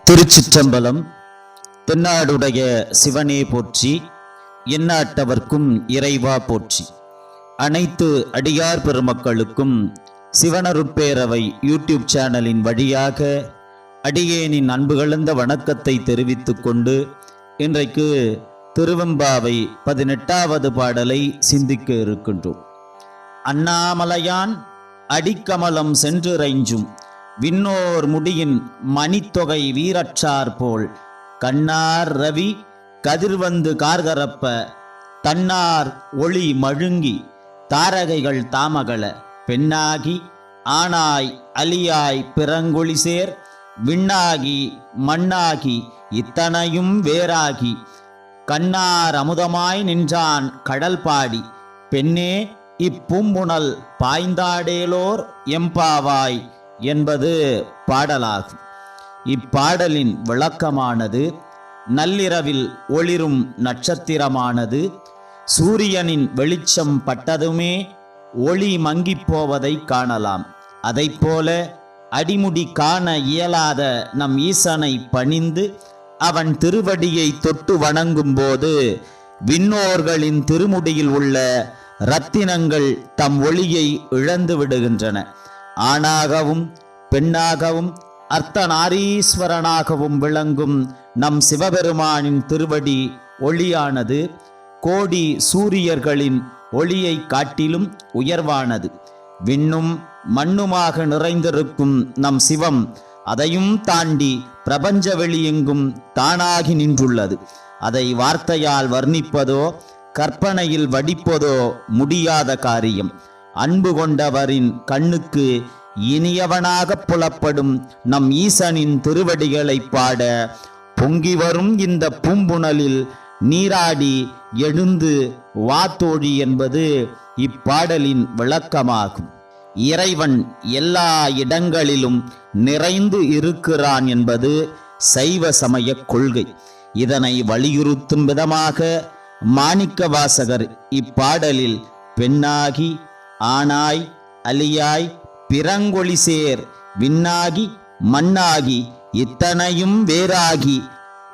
திருச்சிற்றம்பலம். தென்னாடுடைய சிவனே போற்றி, எந்நாட்டவர்க்கும் இறைவா போற்றி. அனைத்து அடியார் பெருமக்களுக்கும் சிவனருட்பேரவை யூடியூப் சேனலின் வழியாக அடியேனின் அன்பு கலந்த வணக்கத்தை தெரிவித்துக் கொண்டு இன்றைக்கு திருவெம்பாவை 18வது பாடலை சிந்திக்க இருக்கின்றோம். அண்ணாமலையான் அடிக்கமலம் சென்றிறைஞ்சும் விண்ணோர் முடியின் மணித்தொகை வீரற்றார் போல் கண்ணார் ரவி கதிர்வந்து கார்கரப்ப தன்னார் ஒளி மழுங்கி தாரகைகள் தாமகள பெண்ணாகி ஆனாய் அலியாய் பிறங்கொழிசேர் விண்ணாகி மண்ணாகி இத்தனையும் வேறாகி கண்ணார் அமுதமாய் நின்றான் கடல் பாடி பெண்ணே இப்பூம்புணல் பாய்ந்தாடேலோர் எம்பாவாய் என்பது பாடலாகும். இப்பாடலின் விளக்கமானது நள்ளிரவில் ஒளிரும் நட்சத்திரமானது சூரியனின் வெளிச்சம் பட்டதுமே ஒளி மங்கிப் போவதை காணலாம். அதைப்போல அடிமுடி காண இயலாத நம் ஈசனை பணிந்து அவன் திருவடியை தொட்டு வணங்கும் போது விண்ணோர்களின் திருமுடியில் உள்ள இரத்தினங்கள் தம் ஒளியை இழந்து விடுகின்றன. ஆணாகவும் பெண்ணாகவும் அர்த்தநாரீஸ்வரனாகவும் விளங்கும் நம் சிவபெருமானின் திருவடி ஒளியானது கோடி சூரியர்களின் ஒளியை காட்டிலும் உயர்வானது. விண்ணும் மண்ணுமாக நிறைந்திருக்கும் நம் சிவம் அதையும் தாண்டி பிரபஞ்ச வெளியெங்கும் தானாகி நின்றுள்ளது. அதை வார்த்தையால் வர்ணிப்பதோ கற்பனையில் வடிப்பதோ முடியாத காரியம். அன்பு கொண்டவரின் கண்ணுக்கு இனியவனாக புலப்படும் நம் ஈசனின் திருவடிகளை பாட பொங்கி வரும் இந்த பூம்புணலில் நீராடி எழுந்து வாத்தோழி என்பது இப்பாடலின் விளக்கமாகும். இறைவன் எல்லா இடங்களிலும் நிறைந்து இருக்கிறான் என்பது சைவ சமய கொள்கை. இதனை வலியுறுத்தும் விதமாக மாணிக்கவாசகர் இப்பாடலில் பெண்ணாகி ஆனாய் அலியாய் பிறங்கொழிசேர் விண்ணாகி மண்ணாகி இத்தனையும் வேறாகி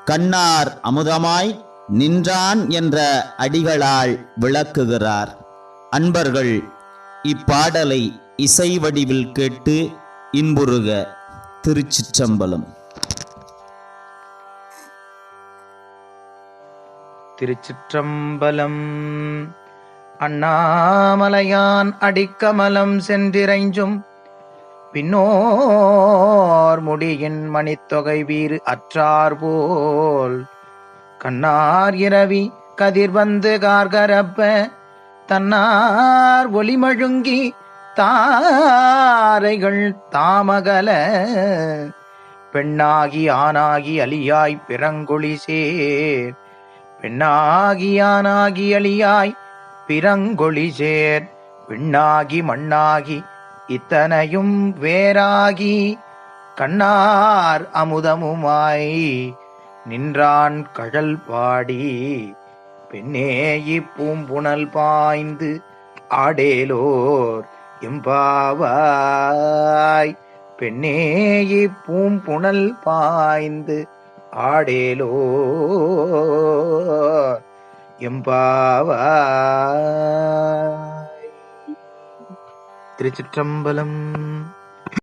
கண்ணார் அமுதமாய் நின்றான் என்ற அடிகளால் விளக்குகிறார். அன்பர்கள் இப்பாடலை இசை வடிவில் கேட்டு இன்புறுக. திருச்சிற்றம்பலம். திருச்சிற்றம்பலம். அண்ணாமலையான் அடிக்கமலம் சென்றிறைஞ்சும் பின்னோர் முடியின் மணித்தொகை வீறு அற்றார் போல் கண்ணார் இரவி கதிர்வந்து கார்கரப்ப தன்னார் ஒளிமழுங்கி தாரைகள் தாமகல பெண்ணாகி ஆனாகி அலியாய் பிறங்கொழிசேர் பெண்ணாகி ஆனாகி அலியாய் பிறங்கொழிசேர் விண்ணாகி மண்ணாகி இத்தனையும் வேறாகி கண்ணார் அமுதமுமாய் நின்றான் கழல் பாடி பெண்ணே இப்பூம்புணல் பாய்ந்து ஆடேலோர் எம்பாவாய் பெண்ணே இப்பூம்புணல் பாய்ந்து ஆடேலோர் எம்பாவாய். திருச்சிற்றம்பலம்.